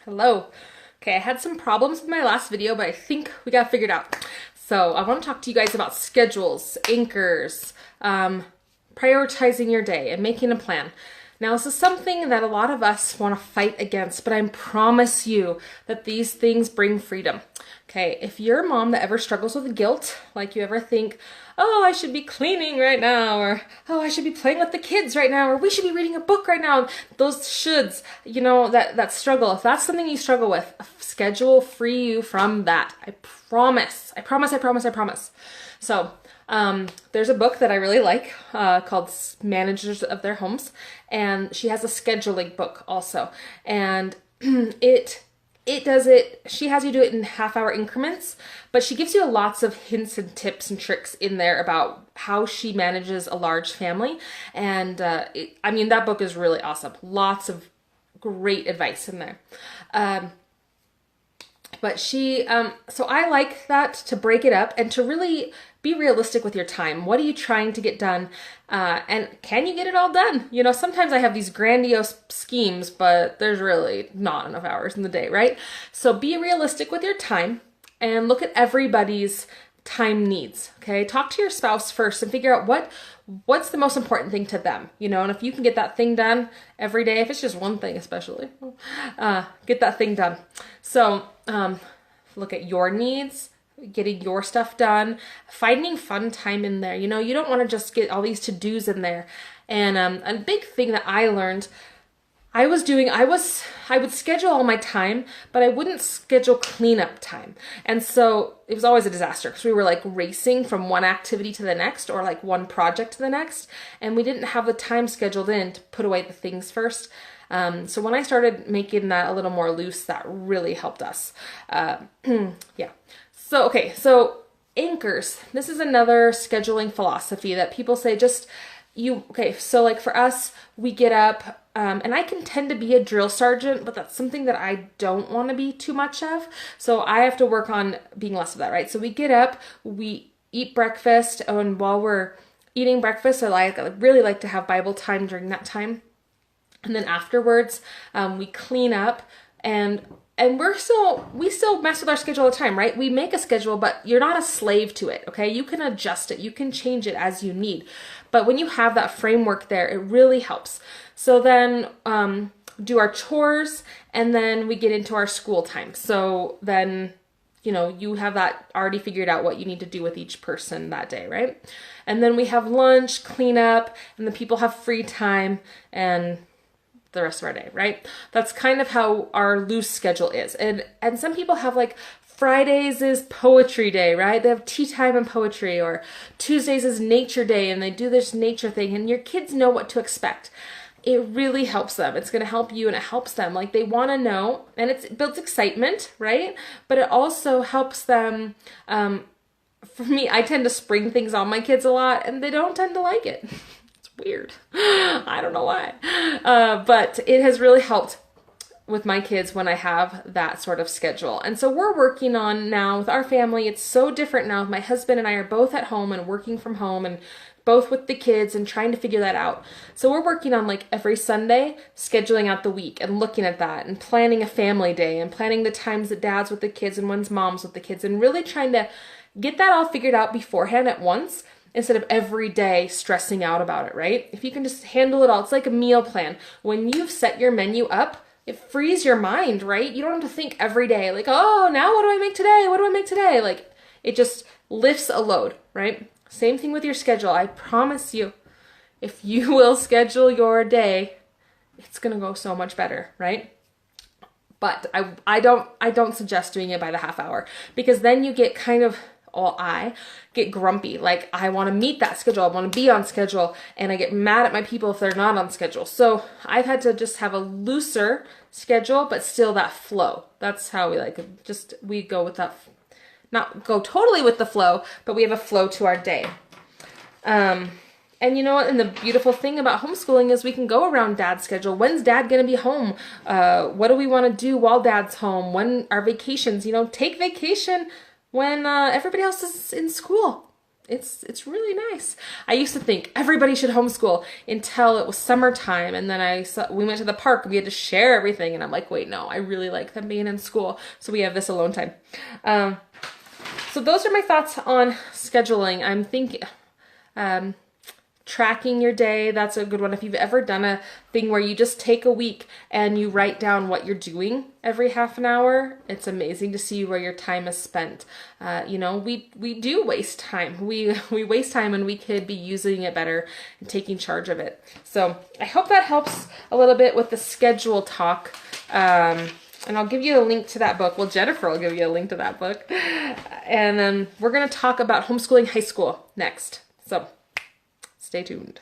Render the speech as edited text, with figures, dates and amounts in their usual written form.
Hello. Okay, I had some problems with my last video, but I think we got it figured out. So I want to talk to you guys about schedules, anchors, prioritizing your day, and making a plan. Now, this is something that a lot of us want to fight against, but I promise you that these things bring freedom. Okay, if you're a mom that ever struggles with guilt, like you ever think, oh, I should be cleaning right now, or oh, I should be playing with the kids right now, or we should be reading a book right now, those shoulds, that struggle, if that's something you struggle with, a schedule free you from that. I promise. I promise, I promise, I promise. So, there's a book that I really like called Managers of Their Homes, and she has a scheduling book also, and she has you do it in half-hour increments, but she gives you lots of hints and tips and tricks in there about how she manages a large family, and that book is really awesome. Lots of great advice in there. But so I like that, to break it up and to really be realistic with your time. What are you trying to get done? And can you get it all done? Sometimes I have these grandiose schemes, but there's really not enough hours in the day, right? So be realistic with your time and look at everybody's time needs, okay? Talk to your spouse first and figure out what's the most important thing to them, and if you can get that thing done every day, if it's just one thing especially, get that thing done. So look at your needs, getting your stuff done, finding fun time in there. You don't want to just get all these to-dos in there. And a big thing that I learned, I would schedule all my time, but I wouldn't schedule cleanup time. And so it was always a disaster because we were like racing from one activity to the next, or like one project to the next. And we didn't have the time scheduled in to put away the things first. So when I started making that a little more loose, that really helped us. Yeah. So anchors. This is another scheduling philosophy that people say so like for us, we get up, and I can tend to be a drill sergeant, but that's something that I don't want to be too much of. So I have to work on being less of that, right? So we get up, we eat breakfast, and while we're eating breakfast, I really like to have Bible time during that time. And then afterwards, we clean up, and we still mess with our schedule all the time, right? We make a schedule, but you're not a slave to it, okay? You can adjust it. You can change it as you need. But when you have that framework there, it really helps. So then do our chores, and then we get into our school time. So then, you have that already figured out what you need to do with each person that day, right? And then we have lunch, clean up, and the people have free time, and the rest of our day, right? That's kind of how our loose schedule is. And some people have like Fridays is poetry day, right? They have tea time and poetry, or Tuesdays is nature day and they do this nature thing, and your kids know what to expect. It really helps them. It's going to help you and it helps them. Like, they want to know, and it builds excitement, right? But it also helps them. For me, I tend to spring things on my kids a lot, and they don't tend to like it. Weird. I don't know why. But it has really helped with my kids when I have that sort of schedule. And so we're working on now with our family. It's so different now. My husband and I are both at home and working from home, and both with the kids, and trying to figure that out. So we're working on, like, every Sunday scheduling out the week and looking at that and planning a family day and planning the times that dad's with the kids and when's mom's with the kids, and really trying to get that all figured out beforehand at once, instead of every day stressing out about it, right? If you can just handle it all, it's like a meal plan. When you've set your menu up, it frees your mind, right? You don't have to think every day, like, oh, now what do I make today? What do I make today? Like, it just lifts a load, right? Same thing with your schedule. I promise you, if you will schedule your day, it's gonna go so much better, right? But I don't suggest doing it by the half hour, because then you get I get grumpy. Like, I want to meet that schedule. I want to be on schedule, and I get mad at my people if they're not on schedule. So I've had to just have a looser schedule, but still that flow. That's how we like it. We go with that, not go totally with the flow, but we have a flow to our day. And you know what? And the beautiful thing about homeschooling is we can go around dad's schedule. When's dad going to be home? What do we want to do while dad's home? When our vacations, take vacation when everybody else is in school. It's really nice. I used to think everybody should homeschool until it was summertime, and then we went to the park and we had to share everything, and I'm like, wait, no, I really like them being in school, so we have this alone time. So those are my thoughts on scheduling. I'm thinking tracking your day, that's a good one. If you've ever done a thing where you just take a week and you write down what you're doing every half an hour, it's amazing to see where your time is spent. We do waste time. We waste time when we could be using it better and taking charge of it. So I hope that helps a little bit with the schedule talk. And I'll give you a link to that book. Well, Jennifer will give you a link to that book. And then we're going to talk about homeschooling high school next. So stay tuned.